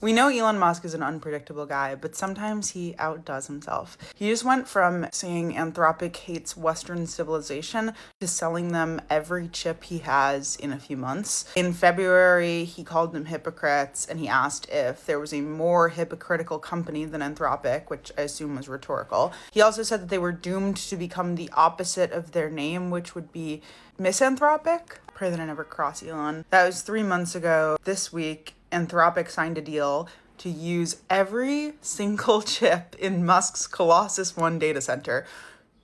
We know Elon Musk is an unpredictable guy, but sometimes he outdoes himself. He just went from saying Anthropic hates Western civilization to selling them every chip he has in a few months. In February, he called them hypocrites, and he asked if there was a more hypocritical company than Anthropic, which I assume was rhetorical. He also said that they were doomed to become the opposite of their name, which would be misanthropic. Pray that I never cross Elon. That was 3 months ago. This week, Anthropic signed a deal to use every single chip in Musk's Colossus One data center.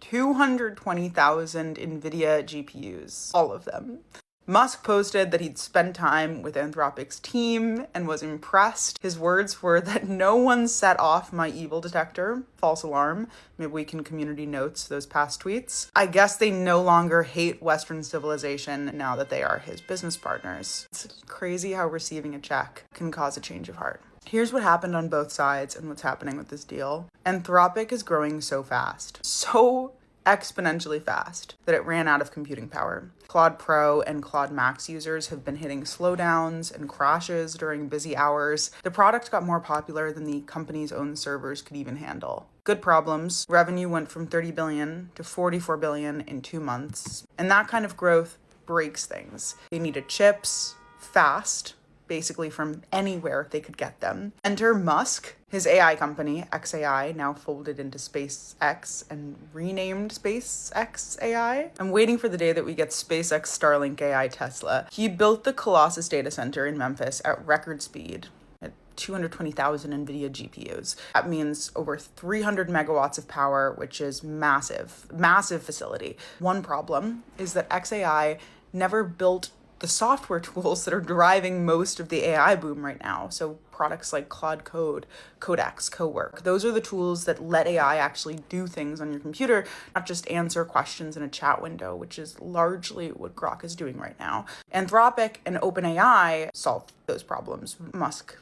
220,000 NVIDIA GPUs. All of them. Musk posted that he'd spent time with Anthropic's team and was impressed. His words were that no one set off my evil detector. False alarm. Maybe we can community notes those past tweets. I guess they no longer hate Western civilization now that they are his business partners. It's crazy how receiving a check can cause a change of heart. Here's what happened on both sides and what's happening with this deal. Anthropic is growing so fast. So exponentially fast that it ran out of computing power. Claude Pro and Claude Max users have been hitting slowdowns and crashes during busy hours. The product got more popular than the company's own servers could even handle. Good problems. Revenue went from 30 billion to 44 billion in 2 months. And that kind of growth breaks things. They needed chips fast, basically from anywhere they could get them. Enter Musk. His AI company, xAI, now folded into SpaceX and renamed SpaceX AI. I'm waiting for the day that we get SpaceX Starlink AI Tesla. He built the Colossus data center in Memphis at record speed. 220,000 NVIDIA GPUs. That means over 300 megawatts of power, which is massive facility. One problem is that xAI never built the software tools that are driving most of the AI boom right now. So products like Claude Code, Codex, Cowork, those are the tools that let AI actually do things on your computer, not just answer questions in a chat window, which is largely what Grok is doing right now. Anthropic and OpenAI solved those problems. Musk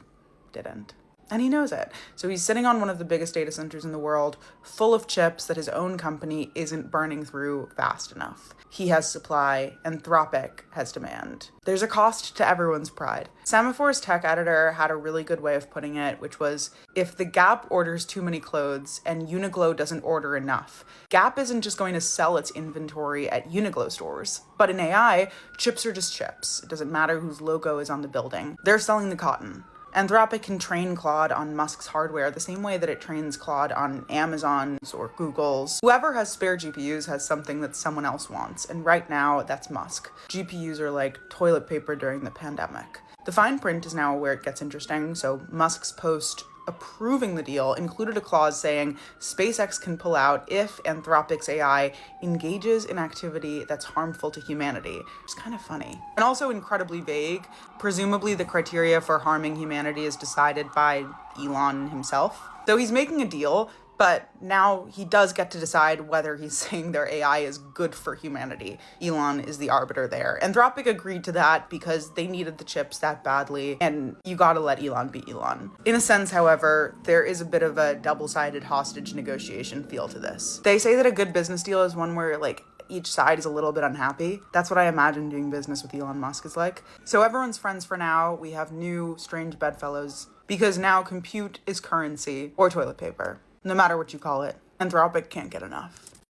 didn't. And he knows it. So he's sitting on one of the biggest data centers in the world, full of chips that his own company isn't burning through fast enough. He has supply, Anthropic has demand. There's a cost to everyone's pride. Semaphore's tech editor had a really good way of putting it, which was, if the Gap orders too many clothes and Uniqlo doesn't order enough, Gap isn't just going to sell its inventory at Uniqlo stores. But in AI, chips are just chips. It doesn't matter whose logo is on the building. They're selling the cotton. Anthropic can train Claude on Musk's hardware the same way that it trains Claude on Amazon's or Google's. Whoever has spare GPUs has something that someone else wants, and right now, that's Musk. GPUs are like toilet paper during the pandemic. The fine print is now where it gets interesting, so Musk's post approving the deal included a clause saying SpaceX can pull out if Anthropic's AI engages in activity that's harmful to humanity. It's kind of funny. And also incredibly vague. Presumably the criteria for harming humanity is decided by Elon himself. So he's making a deal, but now he does get to decide whether he's saying their AI is good for humanity. Elon is the arbiter there. Anthropic agreed to that because they needed the chips that badly, and you gotta let Elon be Elon. In a sense, however, there is a bit of a double-sided hostage negotiation feel to this. They say that a good business deal is one where, each side is a little bit unhappy. That's what I imagine doing business with Elon Musk is like. So everyone's friends for now. We have new strange bedfellows because now compute is currency or toilet paper. No matter what you call it, Anthropic can't get enough.